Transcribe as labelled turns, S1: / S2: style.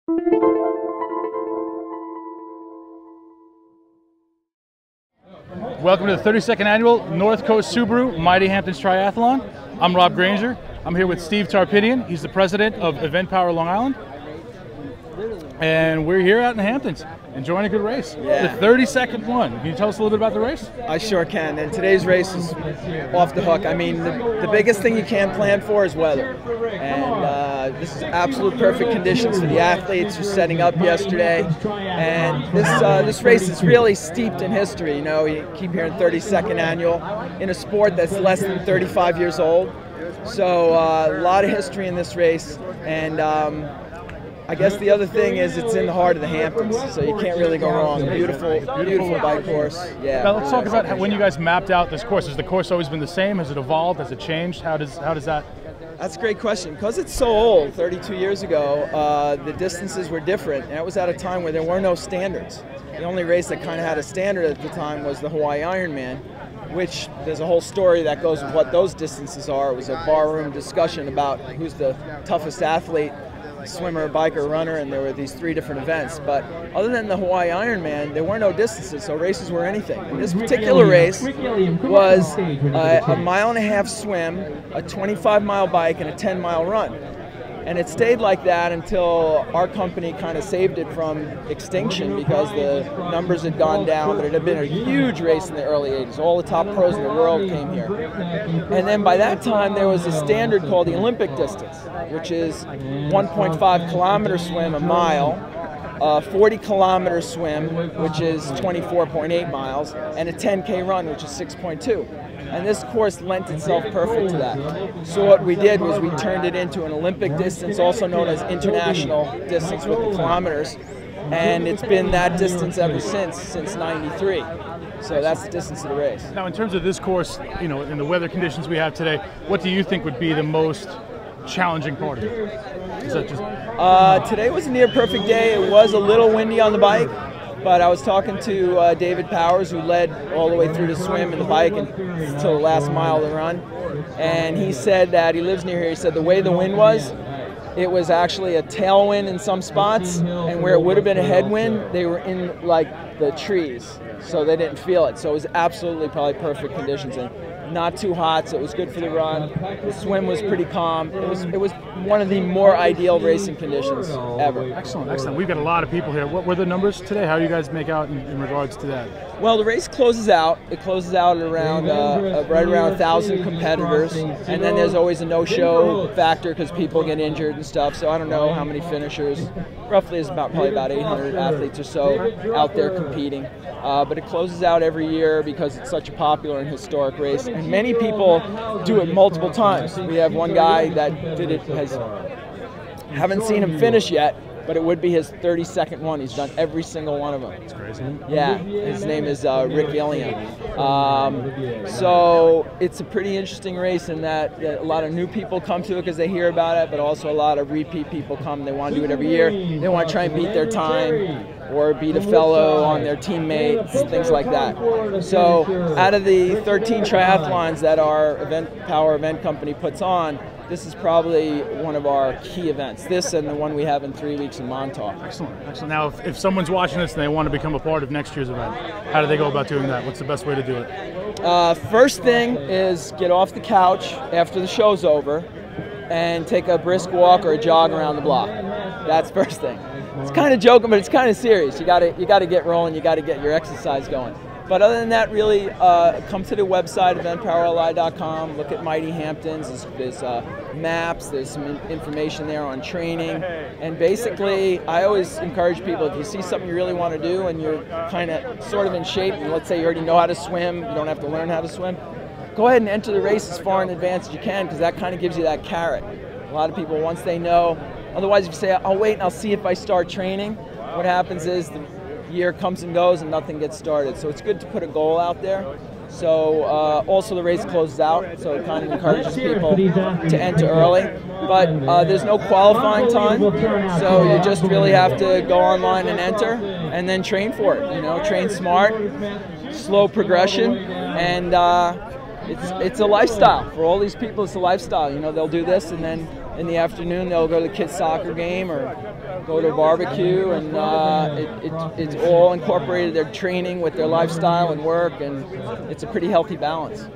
S1: Welcome to the 32nd annual North Coast Subaru Mighty Hamptons Triathlon. I'm Rob Granger. I'm here with Steve Tarpinian. He's the president of Event Power Long Island. And we're here out in the Hamptons, enjoying a good race.
S2: Yeah.
S1: The 32nd one. Can you tell us a little bit about the race?
S2: I sure can, and today's race is off the hook. I mean, the biggest thing you can plan for is weather. And this is absolute perfect conditions for the athletes who are setting up yesterday. And this race is really steeped in history. You know, you keep hearing 32nd annual in a sport that's less than 35 years old. So a lot of history in this race. And I guess the other thing is it's in the heart of the Hamptons, so you can't really go wrong. Beautiful bike course. Yeah.
S1: Now let's talk about when you guys mapped out this course. Has the course always been the same? Has it evolved? Has it changed? How does that?
S2: That's a great question. Because it's so old, 32 years ago, the distances were different. And that was at a time where there were no standards. The only race that kind of had a standard at the time was the Hawaii Ironman, which there's a whole story that goes with what those distances are. It was a barroom discussion about who's the toughest athlete, swimmer, biker, runner, and there were these 3 different events. But other than the Hawaii Ironman, there were no distances, so races were anything. And this particular race was a 1.5-mile swim, a 25-mile bike, and a 10-mile run. And it stayed like that until our company kind of saved it from extinction because the numbers had gone down, but it had been a huge race in the early 80s. All the top pros in the world came here. And then by that time, there was a standard called the Olympic distance, which is 1.5 kilometer swim, a mile, 40-kilometer swim, which is 24.8 miles, and a 10K run, which is 6.2. And this course lent itself perfect to that. So what we did was we turned it into an Olympic distance, also known as international distance with the kilometers. And it's been that distance ever since '93. So that's the distance of the race.
S1: Now in terms of this course, you know, in the weather conditions we have today, what do you think would be the most challenging part of it? Is that just...
S2: Today was a near perfect day. It was a little windy on the bike. But I was talking to David Powers, who led all the way through the swim and the bike until the last mile of the run. And he said that he lives near here. He said the way the wind was, it was actually a tailwind in some spots, and where it would have been a headwind, they were in like the trees, so they didn't feel it. So it was absolutely probably perfect conditions. And not too hot, so it was good for the run. The swim was pretty calm. It was one of the more ideal racing conditions ever.
S1: Excellent, excellent. We've got a lot of people here. What were the numbers today? How do you guys make out in regards to that?
S2: Well, the race closes out. It closes out at around right around 1,000 competitors, and then there's always a no-show factor because people get injured and stuff. So I don't know how many finishers. Roughly, is probably about 800 athletes or so out there competing. But it closes out every year because it's such a popular and historic race. And many people do it multiple times. We have one guy that did it, haven't seen him finish yet, but it would be his 32nd one. He's done every single one of them.
S1: That's crazy.
S2: Yeah, his name is Rick Gilliam. So it's a pretty interesting race in that a lot of new people come to it because they hear about it, but also a lot of repeat people come. They want to do it every year. They want to try and beat their time or beat a fellow on their teammates, things like that. So out of the 13 triathlons that our Power Event Company puts on, this is probably one of our key events. This and the one we have in 3 weeks in Montauk.
S1: Excellent, excellent. Now, if someone's watching this and they want to become a part of next year's event, how do they go about doing that? What's the best way to do it?
S2: First thing is get off the couch after the show's over and take a brisk walk or a jog around the block. That's first thing. It's kind of joking, but it's kind of serious. You got to get rolling. You got to get your exercise going. But other than that, really, come to the website, eventpowerli.com. Look at Mighty Hamptons. There's maps. There's some information there on training. And basically, I always encourage people, if you see something you really want to do and you're kind of sort of in shape, and let's say you already know how to swim, you don't have to learn how to swim, go ahead and enter the race as far in advance as you can, because that kind of gives you that carrot. A lot of people, once they know, otherwise if you say, I'll wait and I'll see if I start training, what happens is the year comes and goes and nothing gets started. So it's good to put a goal out there. So also the race closes out, so it kind of encourages people to enter early. But there's no qualifying time, so you just really have to go online and enter, and then train for it. You know, train smart, slow progression, and it's a lifestyle. For all these people, it's a lifestyle. You know, they'll do this, and then in the afternoon they'll go to the kids' soccer game or go to a barbecue, and it's all incorporated their training with their lifestyle and work, and it's a pretty healthy balance.